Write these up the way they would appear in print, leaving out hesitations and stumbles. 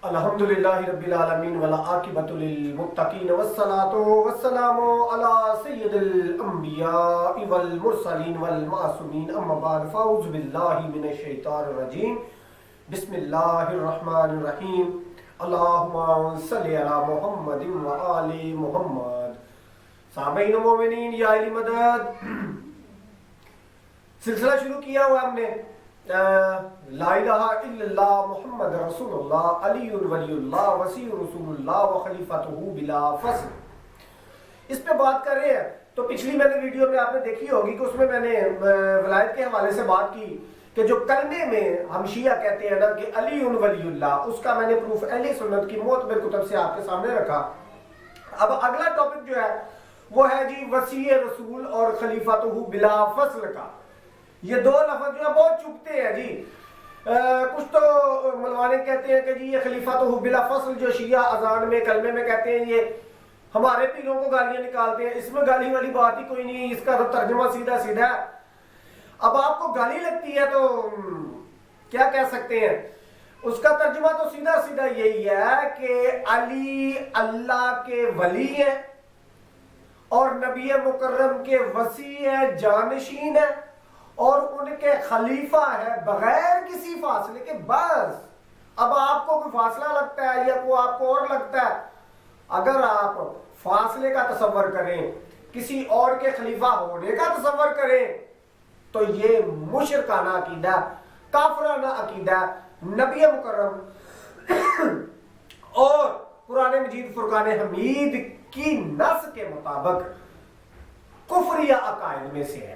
الحمدللہ رب العالمین والعاقبۃ للمتقین والصلاۃ والسلام علی سید الانبیاء والمرسلین والمعصومین اما بعد فاعوذ باللہ من الشیطان الرجیم بسم اللہ الرحمن الرحیم اللہم صلی علی محمد وآل محمد. سامعین و مومنین یا علی مدد، سلسلہ شروع کیا ہوا ہم نے لا الہ الا اللہ محمد رسول اللہ علی ولی اللہ وسیع رسول اللہ وخلیفتہ بلا فصل. اس پہ بات کر رہے ہیں. تو پچھلی میں نے ویڈیو میں آپ نے دیکھی ہوگی کہ اس میں نے ولایت کے حوالے سے بات کی کہ جو کلمے میں ہم شیعہ کہتے ہیں نا کہ علی ولی اللہ، اس کا میں نے پروف اہل سنت کی معتبر کتب سے آپ کے سامنے رکھا. اب اگلا ٹاپک جو ہے وہ ہے جی وسیع رسول اور خلیفتہ بلا فصل کا. یہ دو لفظ جو ہے بہت چپتے ہیں جی. کچھ تو ملوانے کہتے ہیں کہ جی یہ خلیفتہ بلا فصل جو شیعہ اذان میں کلمے میں کہتے ہیں یہ ہمارے پیروں کو گالیاں نکالتے ہیں. اس میں گالی والی بات ہی کوئی نہیں، اس کا تو ترجمہ سیدھا سیدھا ہے. اب آپ کو گالی لگتی ہے تو کیا کہہ سکتے ہیں؟ اس کا ترجمہ تو سیدھا سیدھا یہی ہے کہ علی اللہ کے ولی ہے اور نبی مکرم کے وصی ہے، جانشین ہے اور ان کے خلیفہ ہے بغیر کسی فاصلے کے. بس اب آپ کو کوئی فاصلہ لگتا ہے یا کوئی آپ کو اور لگتا ہے، اگر آپ فاصلے کا تصور کریں، کسی اور کے خلیفہ ہونے کا تصور کریں تو یہ مشرکانہ عقیدہ، کافرانہ عقیدہ. نبی مکرم اور قرآن مجید فرقان حمید کی نص کے مطابق کفریہ عقائد میں سے ہے.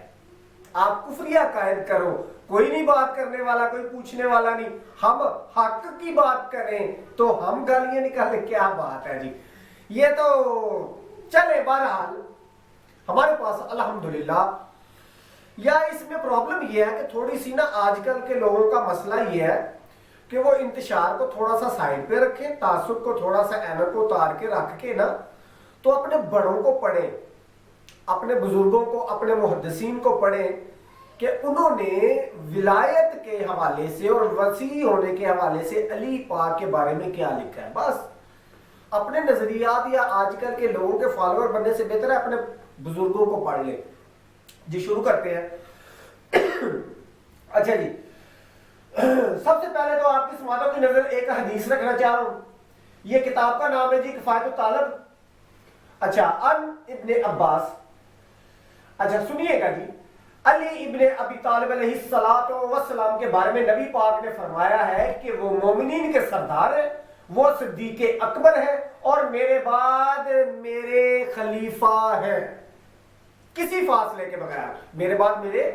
آپ کفریہ عقائد کرو، کوئی نہیں بات کرنے والا، کوئی پوچھنے والا نہیں. ہم حق کی بات کریں تو ہم گالیاں نکالیں، کیا بات ہے جی. یہ تو چلے. بہرحال ہمارے پاس الحمدللہ، یا اس میں پرابلم یہ ہے کہ تھوڑی سی نا آج کل کے لوگوں کا مسئلہ یہ ہے کہ وہ انتشار کو تھوڑا سا سائڈ پہ رکھیں، تعصب کو تھوڑا سا اینر کو اتار کے رکھ کے نا تو اپنے بڑوں کو پڑھیں، اپنے بزرگوں کو، اپنے محدثین کو پڑھیں کہ انہوں نے ولایت کے حوالے سے اور وسیع ہونے کے حوالے سے علی پاک کے بارے میں کیا لکھا ہے. بس اپنے نظریات یا آج کل کے لوگوں کے فالوور بننے سے بہتر ہے اپنے بزرگوں کو پڑھ لیں. جی شروع کرتے ہیں. اچھا جی، سب سے پہلے تو آپ کی سماعتوں کی نظر ایک حدیث رکھنا چاہ رہا ہوں. یہ کتاب کا نام ہے جی کفایت الطالب. اچھا، ان ابن عباس. اچھا سنیے گا جی. علی ابن ابی طالب علیہ السلام کے بارے میں نبی پاک نے فرمایا ہے کہ وہ مومنین کے سردار ہیں، وہ صدیق اکبر ہیں اور میرے بعد میرے خلیفہ ہیں. کسی فاصلے کے بغیر میرے بعد میرے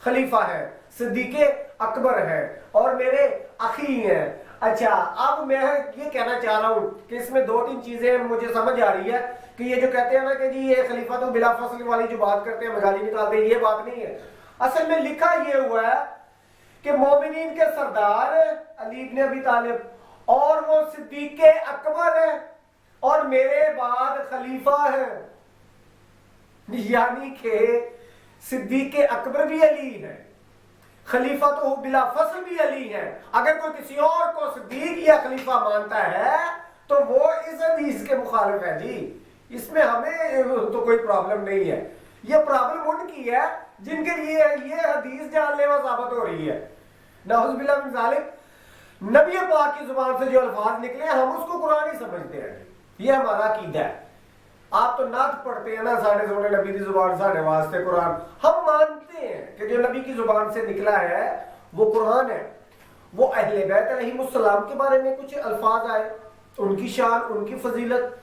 خلیفہ ہیں، صدیق اکبر ہیں اور میرے اخی ہیں. اچھا، اب میں یہ کہنا چاہ رہا ہوں کہ اس میں دو تین چیزیں مجھے سمجھ آ رہی ہے کہ یہ جو کہتے ہیں نا کہ جی یہ خلیفہ تو بلا فصل والی جو بات کرتے ہیں، مگالی نکالتے ہیں، یہ بات نہیں ہے. اصل میں لکھا یہ ہوا ہے کہ مومنین کے سردار علی بن ابی طالب اور وہ صدیق اکبر ہیں اور میرے بعد خلیفہ ہیں. یعنی کہ صدیق اکبر بھی علی ہے، خلیفہ تو بلا فصل بھی علی ہے. اگر کوئی کسی اور کو صدیق یا خلیفہ مانتا ہے تو وہ اس حدیث کے مخالف ہے جی. اس میں ہمیں تو کوئی پرابلم نہیں ہے. یہ پرابلم ان کی ہے جن کے لیے یہ حدیث جان لیوا ثابت ہو رہی ہے. نعوذ باللہ من ذالک. نبی پاک کی زبان سے جو الفاظ نکلے ہم اس کو قرآن ہی سمجھتے ہیں. یہ ہمارا عقیدہ ہے. آپ تو نعت پڑھتے ہیں نا ساڑھے سونے نبی کی زبان ساڑھے واسطے قرآن. ہم مانتے ہیں کہ جو نبی کی زبان سے نکلا ہے وہ قرآن ہے. وہ اہل بیت علیہم السلام کے بارے میں کچھ الفاظ آئے، ان کی شان، ان کی فضیلت،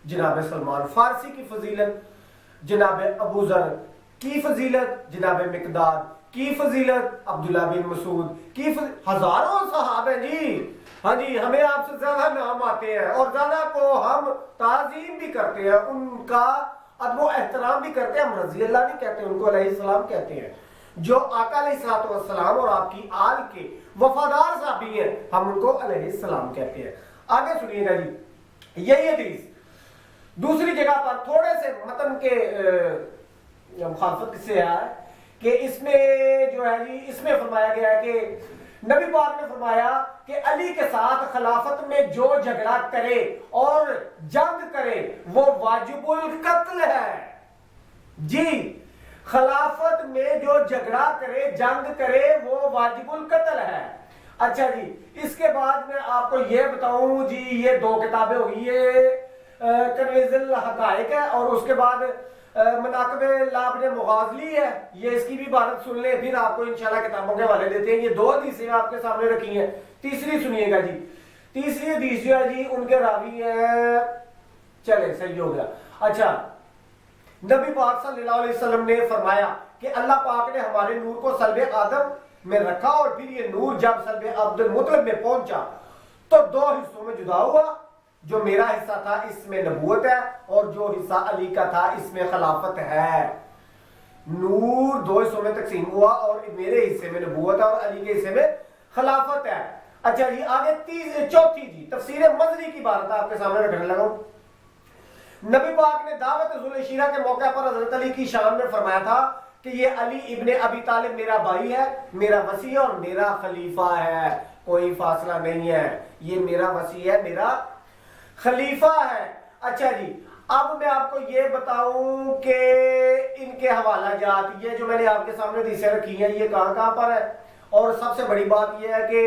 جناب سلمان فارسی کی فضیلت، جناب ابو ذر کی فضیلت، جناب مقداد کی فضیلت، عبداللہ بن مسعود کی فضیلت. ہزاروں صحابہ جی. ہاں جی، ہمیں آپ سے زیادہ نام آتے ہیں اور زیادہ کو ہم تعظیم بھی کرتے ہیں، ان کا ادب و احترام بھی کرتے ہیں. ہم رضی اللہ نہیں کہتے، ان کو علیہ السلام کہتے ہیں. جو آقا علیہ السلام اور آپ کی آل کے وفادار صحابی ہیں ہم ان کو علیہ السلام کہتے ہیں. آگے سنیے گا جی. یہی حدیث دوسری جگہ پر تھوڑے سے متن کے مخالفت سے ہے کہ اس میں جو ہے جی اس میں فرمایا گیا ہے کہ نبی پاک نے فرمایا کہ علی کے ساتھ خلافت میں جو جھگڑا کرے اور جنگ کرے وہ واجب القتل ہے. جی خلافت میں جو جھگڑا کرے جنگ کرے وہ واجب القتل ہے. اچھا جی اس کے بعد میں آپ کو یہ بتاؤں جی یہ دو کتابیں ہوئی ہے کنیز الحقائق ہے اور اس کے بعد مناقب لابن مغازلی ہے. یہ اس کی بھی بات سن لیں پھر آپ کو انشاءاللہ کتابوں کے حوالے دیتے ہیں. یہ دو حدیثیں آپ کے سامنے رکھی ہیں. تیسری سنیے گا جی. تیسری حدیث جو ہے جی ان کے راوی ہیں چلے صحیح ہو گیا. اچھا نبی پاک صلی اللہ علیہ وسلم نے فرمایا کہ اللہ پاک نے ہمارے نور کو صلب آدم میں رکھا اور پھر یہ نور جب صلب عبد المطلب میں پہنچا تو دو حصوں میں جدا ہوا. جو میرا حصہ تھا اس میں نبوت ہے اور جو حصہ علی کا تھا اس میں خلافت ہے. نور دو حصوں میں تقسیم ہوا اور میرے حصے میں نبوت ہے اور علی کے حصے میں خلافت ہے. اچھا جی آگے چوتھی جی تفسیر مظری کی بات آپ کے سامنے رکھنے لگا ہوں. نبی پاک نے دعوت ذوالِ شیرہ کے موقع پر حضرت علی کی شان میں فرمایا تھا کہ یہ علی ابن ابی طالب میرا بھائی ہے, میرا وصی اور میرا خلیفہ ہے. کوئی فاصلہ نہیں ہے, یہ میرا وصی ہے, میرا خلیفہ ہے. اچھا جی اب میں آپ کو یہ بتاؤں کہ ان کے حوالہ جات یہ جو میں نے آپ کے سامنے حدیثیں رکھی ہیں یہ کہاں پر ہے. اور سب سے بڑی بات یہ ہے کہ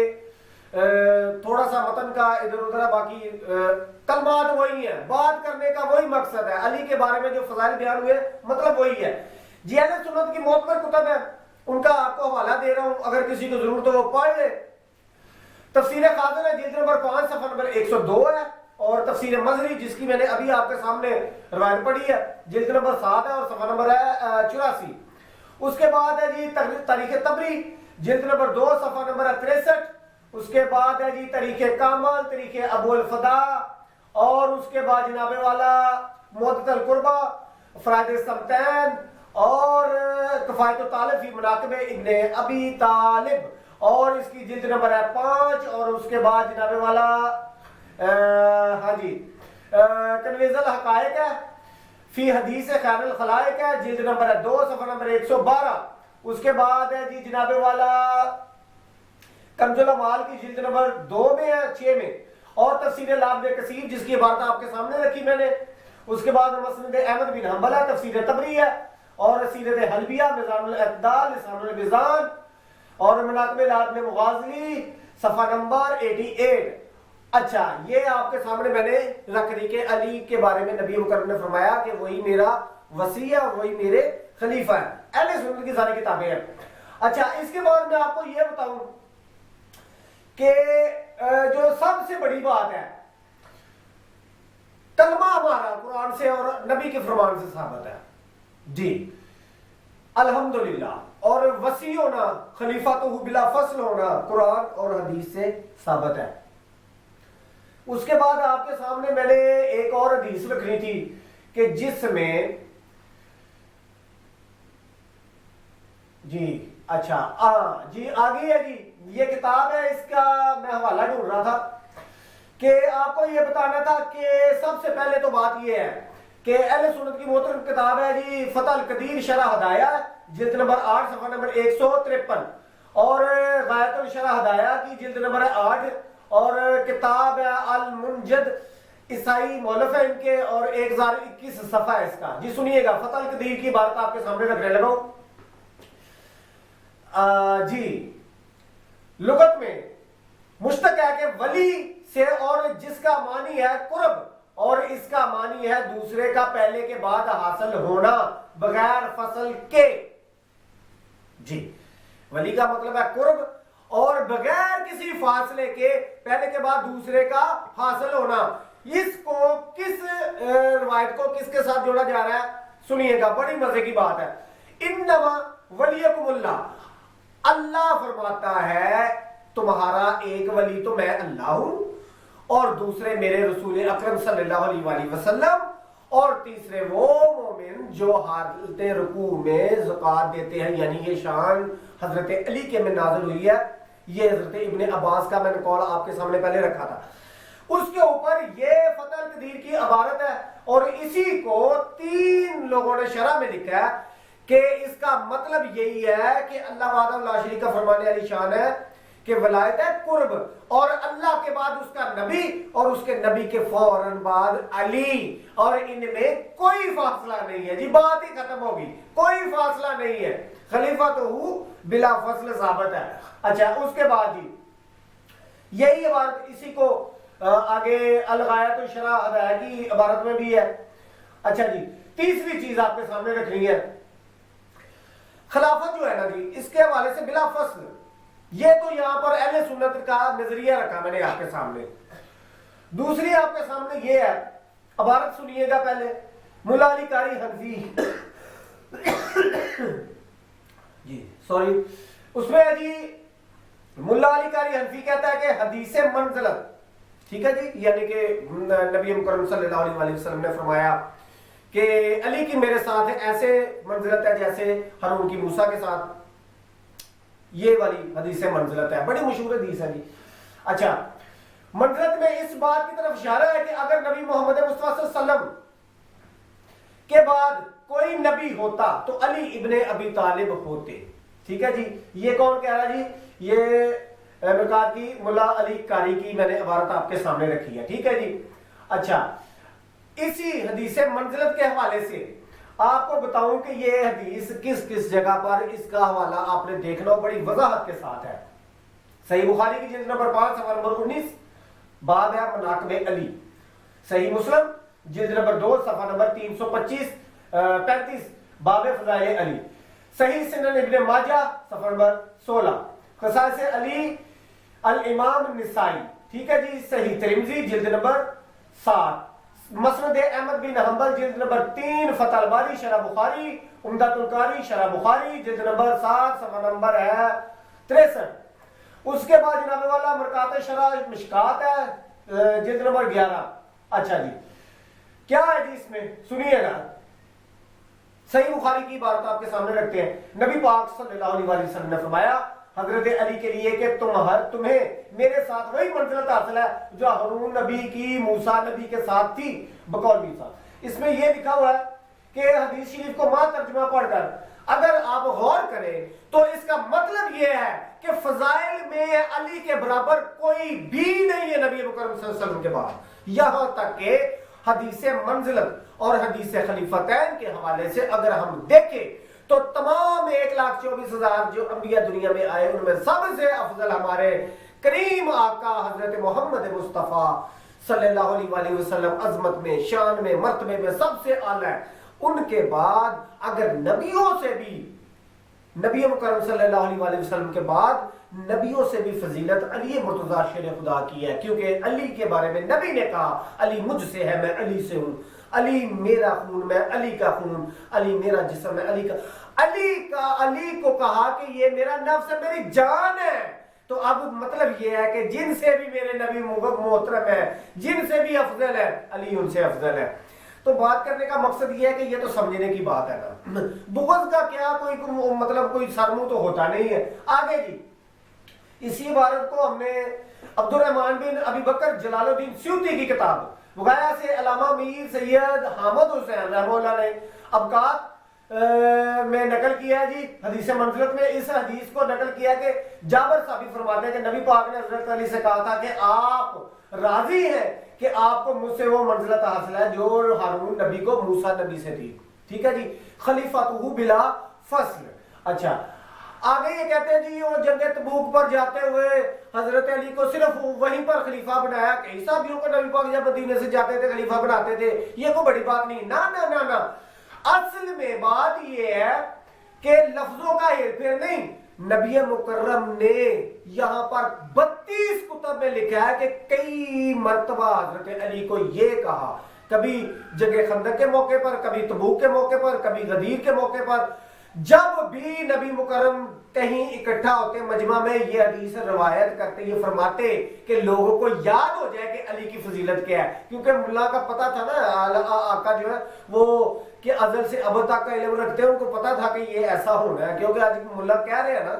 تھوڑا سا متن کا ادھر ادھر ہے, باقی کلمات وہی ہیں, بات کرنے کا وہی مقصد ہے. علی کے بارے میں جو فضائل بیان ہوئے مطلب وہی ہے. جی اہل سنت کی معتبر کتب ہے ان کا آپ کو حوالہ دے رہا ہوں, اگر کسی کو ضرورت ہو وہ پڑھ لے. تفسیر خازن ہے جلد نمبر 5 صفحہ نمبر 102 ہے اور تفسیر مظری جس کی میں نے ابھی آپ کے سامنے روایت پڑھی ہے جلد نمبر 7 ہے اور صفحہ نمبر ہے 84. اس کے بعد ہے جی تاریخ تبری جلد نمبر 2 صفحہ نمبر 63. اس کے بعد ہے جی تاریخ کامل تاریخ ابو الفدا اور اس کے بعد جناب والا معدۃ القربہ فرائض السبتین اور کفایت الطالب فی مناقب ابن ابی طالب اور اس کی جلد نمبر ہے 5 اور اس کے بعد جناب والا ہاں جی کنیز الحقائق ہے فی حدیث خیر الخلائق ہے جلد نمبر ہے 2 صفحہ نمبر 112. اس کے بعد ہے جی جناب والا کنز الاموال کی جلد نمبر 2 میں ہے 6 میں اور تفسیر لابن کثیر جس کی عبارت آپ کے سامنے رکھی میں نے. اس کے بعد مسند احمد بن حنبل ہے, تفسیر تبری ہے اور سیرت حلبیہ میزان الاعتدال لسان المیزان اور مناقب لابن مغازلی صفحہ نمبر 88. اچھا یہ آپ کے سامنے میں نے رکھ دی کہ علی کے بارے میں نبی مکرم نے فرمایا کہ وہی میرا وصی ہے وہی میرے خلیفہ ہے. اہل سنت کی ساری کتابیں ہیں. اچھا اس کے بعد میں آپ کو یہ بتاؤں کہ جو سب سے بڑی بات ہے کلمہ ہمارا قرآن سے اور نبی کے فرمان سے ثابت ہے جی الحمدللہ, اور وصی ہونا خلیفۃ بلا فصل ہونا قرآن اور حدیث سے ثابت ہے. اس کے بعد آپ کے سامنے میں نے ایک اور حدیث رکھنی تھی کہ جس میں جی اچھا جی آگے ہے جی یہ کتاب ہے, اس کا میں حوالہ ڈھونڈ رہا تھا کہ آپ کو یہ بتانا تھا کہ سب سے پہلے تو بات یہ ہے کہ اہل سنت کی محترم کتاب ہے جی فتح القدیر شرح ہدایہ جلد نمبر 8 صفحہ نمبر 153 اور غایت الشرح ہدایہ کی جلد نمبر 8 اور کتاب المنجد عیسائی مولف ہے ان کے اور 1021 صفحہ ہے اس کا. جی سنیے گا فتح القدیر کی بات آپ کے سامنے رکھنے لگا ہوں. جی لغت میں مشتق ہے کہ ولی سے اور جس کا معنی ہے قرب اور اس کا معنی ہے دوسرے کا پہلے کے بعد حاصل ہونا بغیر فصل کے. جی ولی کا مطلب ہے قرب اور بغیر کسی فاصلے کے پہلے کے بعد دوسرے کا حاصل ہونا. اس کو کس روایت کو کس کے ساتھ جوڑا جا رہا ہے سنیے گا, بڑی مزے کی بات ہے. انما ولیکم اللہ, اللہ فرماتا ہے تمہارا ایک ولی تو میں اللہ ہوں اور دوسرے میرے رسول اکرم صلی اللہ علیہ وآلہ وسلم اور تیسرے وہ مومن جو حالت رکوع میں زکوٰۃ دیتے ہیں. یعنی یہ شان حضرت علی کے میں نازل ہوئی ہے. یہ حضرت ابن عباس کا میں نے قول آپ کے سامنے پہلے رکھا تھا. اس کے اوپر یہ فتح القدیر کی عبارت ہے اور اسی کو 3 لوگوں نے شرح میں لکھا ہے کہ اس کا مطلب یہی ہے کہ اللہ وحدہ لا شریک کا فرمانے والی شان ہے کہ ولایت ہے قرب، اور اللہ کے بعد اس کا نبی، اور اس کے نبی کے فوراً بعد علی، اور ان میں کوئی فاصلہ نہیں ہے جی، بات ہی ختم ہوگی، کوئی فاصلہ نہیں ہے، خلیفہ تو ہوں بلا فصل ثابت ہے۔ اچھا اس کے بعد جی یہی عبارت، اسی کو آگے الغایت الشرع ادائیہ کی عبارت میں بھی ہے۔ اچھا جی تیسری چیز آپ کے سامنے رکھنی ہے، خلافت جو ہے نا جی، اس کے حوالے سے بلا فصل، یہ تو یہاں پر اہل سنت کا نظریہ رکھا میں نے آپ کے سامنے۔ دوسری آپ کے سامنے یہ ہے، عبارت سنیے گا پہلے، ملا علی قاری حنفی جی سوری، اس میں جی ملا علی قاری حنفی کہتا ہے کہ حدیث منزلت، ٹھیک ہے جی، یعنی کہ نبی مکرم صلی اللہ علیہ وسلم نے فرمایا کہ علی کی میرے ساتھ ایسے منزلت ہے جیسے ہارون کی موسیٰ کے ساتھ، یہ والی حدیث منزلت ہے، بڑی مشہور حدیث ہے جی۔ اچھا منزلت میں اس بات کی طرف اشارہ ہے کہ اگر نبی محمد مصطفیٰ صلی اللہ علیہ وسلم کے بعد کوئی نبی ہوتا تو علی ابن ابی طالب ہوتے، ٹھیک ہے جی۔ یہ کون کہہ رہا جی؟ یہ مرکات کی ملا علی قاری کی میں نے عبارت آپ کے سامنے رکھی ہے، ٹھیک ہے جی۔ اچھا اسی حدیث منزلت کے حوالے سے آپ کو بتاؤں کہ یہ حدیث کس کس جگہ پر اس کا حوالہ آپ نے دیکھنا بڑی وضاحت کے ساتھ ہے۔ صحیح بخاری کی جلد نمبر 5 صفحہ نمبر 19 باب ہے مناقب علی، صحیح مسلم جلد نمبر 2 صفحہ نمبر 335 باب فضائل علی، صحیح سنن ابن ماجہ صفحہ نمبر 16، خصائص علی الامام النسائی، ٹھیک ہے جی، صحیح ترمذی جلد نمبر 7، مسند احمد بن حنبل جلد نمبر 3، فتح الباری شرح بخاری، عمدۃ القاری شرح بخاری جلد نمبر 7 صفحہ نمبر ہے 63۔ اس کے بعد جناب والا مرکات شرح مشکات ہے جلد نمبر 11۔ اچھا جی کیا ہے جی اس میں سنیے گا، صحیح بخاری کی عبارت آپ کے سامنے رکھتے ہیں، نبی پاک صلی اللہ علیہ وسلم نے فرمایا حضرت علی کے لیے کہ تمہیں میرے ساتھ وہی منزلت حاصل ہے جو ہارون نبی کی موسیٰ نبی کے ساتھ تھی بقول موسیٰ۔ اس میں یہ لکھا ہوا ہے کہ حدیث شریف کو ماں ترجمہ پڑھ کر اگر آپ غور کریں تو اس کا مطلب یہ ہے کہ فضائل میں علی کے برابر کوئی بھی نہیں ہے نبی مکرم صلی اللہ علیہ وسلم کے بعد، یہاں تک کہ حدیث منزلت اور حدیث خلیفتین کے حوالے سے اگر ہم دیکھیں تو تمام 1,24,000 جو انبیاء دنیا میں آئے ان میں سب سے افضل ہمارے کریم آقا حضرت محمد مصطفیٰ صلی اللہ علیہ وسلم عظمت میں، شان میں، مرتبے میں سب سے اعلیٰ ہے۔ ان کے بعد اگر نبیوں سے بھی، نبی مکرم صلی اللہ علیہ وسلم کے بعد نبیوں سے بھی فضیلت علی مرتضیٰ شیر خدا کی ہے، کیونکہ علی کے بارے میں نبی نے کہا علی مجھ سے ہے، میں علی سے ہوں، علی میرا خون میں علی کا خون، علی میرا جسم ہے علی کا، علی کو کہا کہ یہ میرا نفس ہے، میری جان ہے۔ تو اب مطلب یہ ہے کہ جن سے بھی میرے نبی محترم ہے، جن سے بھی افضل ہے، علی ان سے افضل ہے۔ تو بات کرنے کا مقصد یہ ہے کہ یہ تو سمجھنے کی بات ہے نا، بغض کا کیا کوئی مطلب کوئی سرمو تو ہوتا نہیں ہے۔ آگے جی اسی عبارت کو ہم نے عبد الرحمن بن ابی بکر جلال الدین سیوطی کی کتاب وغیرہ سے علامہ میر سید حامد حسین رحمہ اللہ نے ابقات میں نقل کیا ہے جی، حدیث منزلت میں اس حدیث کو نقل کیا کہ جابر صاحب فرماتے ہیں کہ نبی پاک نے حضرت علی سے کہا تھا کہ آپ راضی ہیں کہ آپ کو مجھ سے وہ منزلت حاصل ہے جو ہارون نبی کو موسیٰ نبی سے تھی، ٹھیک ہے جی، خلیفۃہ بلا فصل۔ اچھا آگے یہ کہتے ہیں جی وہ جنگ تبوک پر جاتے ہوئے حضرت علی کو صرف وہیں پر خلیفہ بنایا، کئی صحابیوں کو نبی پاک جب مدینے سے جاتے تھے خلیفہ بناتے تھے، یہ کوئی بڑی بات نہیں، نا اصل میں بات یہ ہے کہ لفظوں کا ہیر پھیر نہیں، نبی مکرم نے یہاں پر 32 کتب میں لکھا ہے کہ کئی مرتبہ حضرت علی کو یہ کہا، کبھی جنگ خندق کے موقع پر، کبھی تبوک کے موقع پر، کبھی غدیر کے موقع پر، جب بھی نبی مکرم کہیں اکٹھا ہوتے مجمع میں یہ حدیث روایت کرتے، یہ فرماتے کہ لوگوں کو یاد ہو جائے کہ علی کی فضیلت کیا ہے، کیونکہ ملا کا پتہ تھا نا، آقا جو ہے وہ کہ ازل سے اب تک کا علم رکھتے ہیں، ان کو پتا تھا کہ یہ ایسا ہونا ہے، کیونکہ آج ملا کہہ رہے ہیں نا۔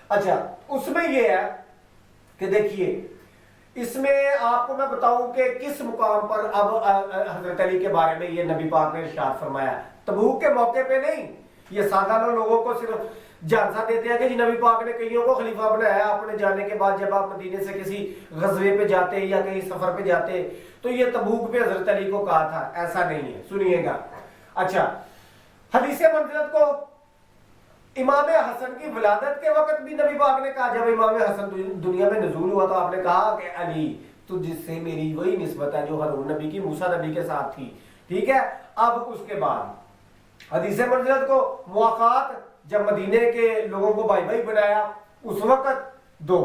اچھا اس میں یہ ہے کہ دیکھیے اس میں آپ کو میں بتاؤں کہ کس مقام پر اب حضرت علی کے بارے میں یہ نبی پاک نے ارشاد فرمایا، تبوک کے موقع پہ نہیں، یہ سادہ لوگوں کو صرف جھانسا دیتے ہیں کہ جی نبی پاک نے کئیوں کو خلیفہ بنایا اپنے جانے کے بعد. جب آپ مدینے سے کسی غزوے پہ جاتے یا کہیں سفر پہ جاتے تو یہ تبوک پہ حضرت علی کو کہا تھا, ایسا نہیں ہے. سنیے گا. اچھا, حدیث منزلت کو امام حسن کی ولادت کے وقت بھی نبی پاک نے کہا. جب امام حسن دنیا میں نزول ہوا تو آپ نے کہا کہ علی تو جس سے میری وہی نسبت ہے جو ہارون نبی کی موسیٰ نبی کے ساتھ تھی. ٹھیک ہے. اب اس کے بعد حدیث منزلت کو مواقعات جب مدینے کے لوگوں کو بھائی بھائی بنایا اس وقت 2,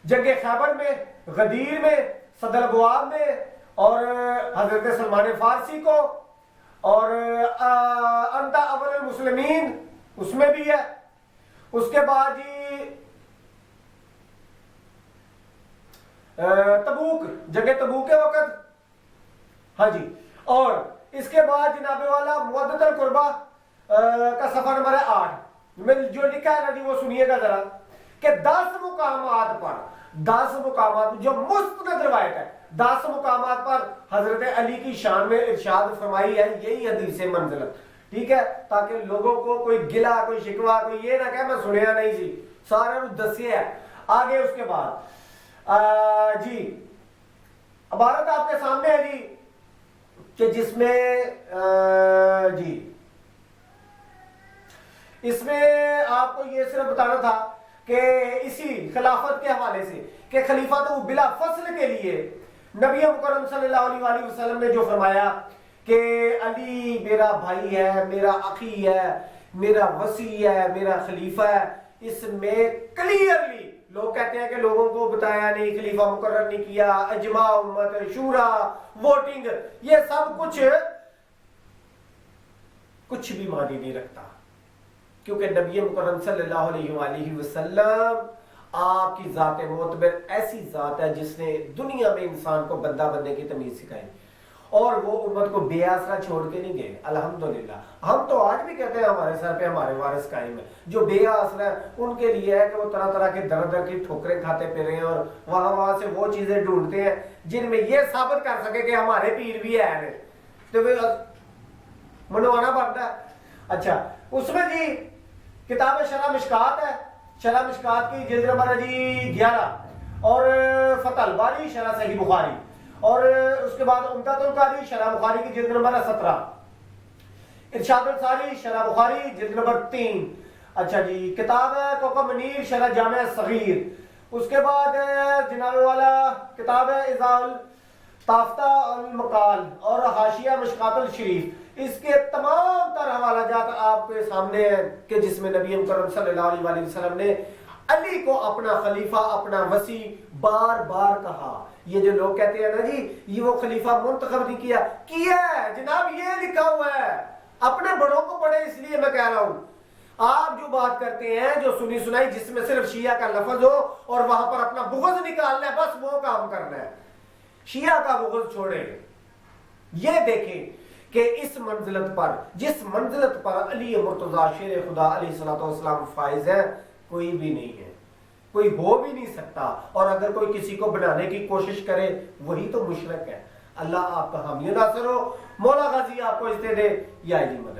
جنگ خیبر میں, غدیر میں, صدر ابواب میں, اور حضرت سلمان فارسی کو, اور انت اول المسلمین اس میں بھی ہے. اس کے بعد جی تبوک, جنگ تبوک کے وقت. ہاں جی. اور اس کے بعد جناب والا مودت القربہ کا صفحہ نمبر 8 میں جو لکھا ہے نا جی وہ سنیے گا ذرا, کہ 10 مقامات پر, 10 مقامات جو مستند روایت ہے, 10 مقامات پر حضرت علی کی شان میں ارشاد فرمائی ہے. یہی حدیث منزلت. ٹھیک ہے, تاکہ لوگوں کو کوئی گلا, کوئی شکوا, کوئی یہ نہ کہ میں سنیا نہیں سی, سارے نو دسیا ہے. آگے اس کے بعد جی عبارت آپ کے سامنے ہے جی, کہ جس میں جی اس میں آپ کو یہ صرف بتانا تھا کہ اسی خلافت کے حوالے سے کہ خلیفہ تو بلا فصل کے لیے نبی مکرم صلی اللہ علیہ وآلہ وسلم نے جو فرمایا کہ علی میرا بھائی ہے, میرا اخی ہے, میرا وصی ہے, میرا خلیفہ ہے. اس میں کلیئرلی لوگ کہتے ہیں کہ لوگوں کو بتایا نہیں, خلیفہ مقرر نہیں کیا, اجماع امت, شورا, ووٹنگ, یہ سب کچھ بھی معنی نہیں رکھتا, کیونکہ نبی مکرم صلی اللہ علیہ وآلہ وسلم آپ کی ذات معتبر ایسی ذات ہے جس نے دنیا میں انسان کو بندہ بننے کی تمیز سکھائی, اور وہ امت کو بے آسرا چھوڑ کے نہیں گئے. الحمدللہ ہم تو آج بھی کہتے ہیں ہمارے سر پہ ہمارے وارث قائم ہے. جو بے آسرا ہے ان کے لیے ہے کہ وہ طرح طرح کے در در کی ٹھوکریں کھاتے پھر رہے ہیں, اور وہاں سے وہ چیزیں ڈھونڈتے ہیں جن میں یہ ثابت کر سکے کہ ہمارے پیر بھی ہیں, تو منوانا پڑتا ہے. اچھا, اس میں جی کتاب شرح مشکات ہے, شرح مشکات کی جلد نمبر جی 11, اور فتح الباری شرح صحیح بخاری, اور اس کے بعد عمدۃ القاری شرح بخاری کی جلد نمبر 17, ارشاد الساری شرح بخاری جلد نمبر 3. اچھا جی, کتاب ہے کوکب منیر شرح جامع صغیر. اس کے بعد جناب والا کتاب ہے اضاء التافتہ المقال اور حاشیہ مشکات الشریف. اس کے تمام تر حوالہ جات آپ کے سامنے ہیں کہ جس میں نبی مکرم صلی اللہ علیہ وآلہ وسلم نے علی کو اپنا خلیفہ, اپنا وصی بار بار کہا. یہ جو لوگ کہتے ہیں نا جی یہ وہ خلیفہ منتخب نہیں کیا ہے جناب, یہ لکھا ہوا ہے. اپنے بڑوں کو پڑھے, اس لیے میں کہہ رہا ہوں. آپ جو بات کرتے ہیں جو سنی سنائی جس میں صرف شیعہ کا لفظ ہو اور وہاں پر اپنا بغض نکالنا ہے, بس وہ کام کرنا ہے. شیعہ کا بغض چھوڑیں. یہ دیکھیں کہ اس منزلت پر, جس منزلت پر علی مرتضیٰ شیر خدا علیہ الصلوۃ والسلام فائز ہے, کوئی بھی نہیں ہے, کوئی ہو بھی نہیں سکتا. اور اگر کوئی کسی کو بنانے کی کوشش کرے وہی تو مشرک ہے. اللہ آپ کا حامی و ناصر ہو. مولا غازی آپ کو اجتے دے. یا علی مدد.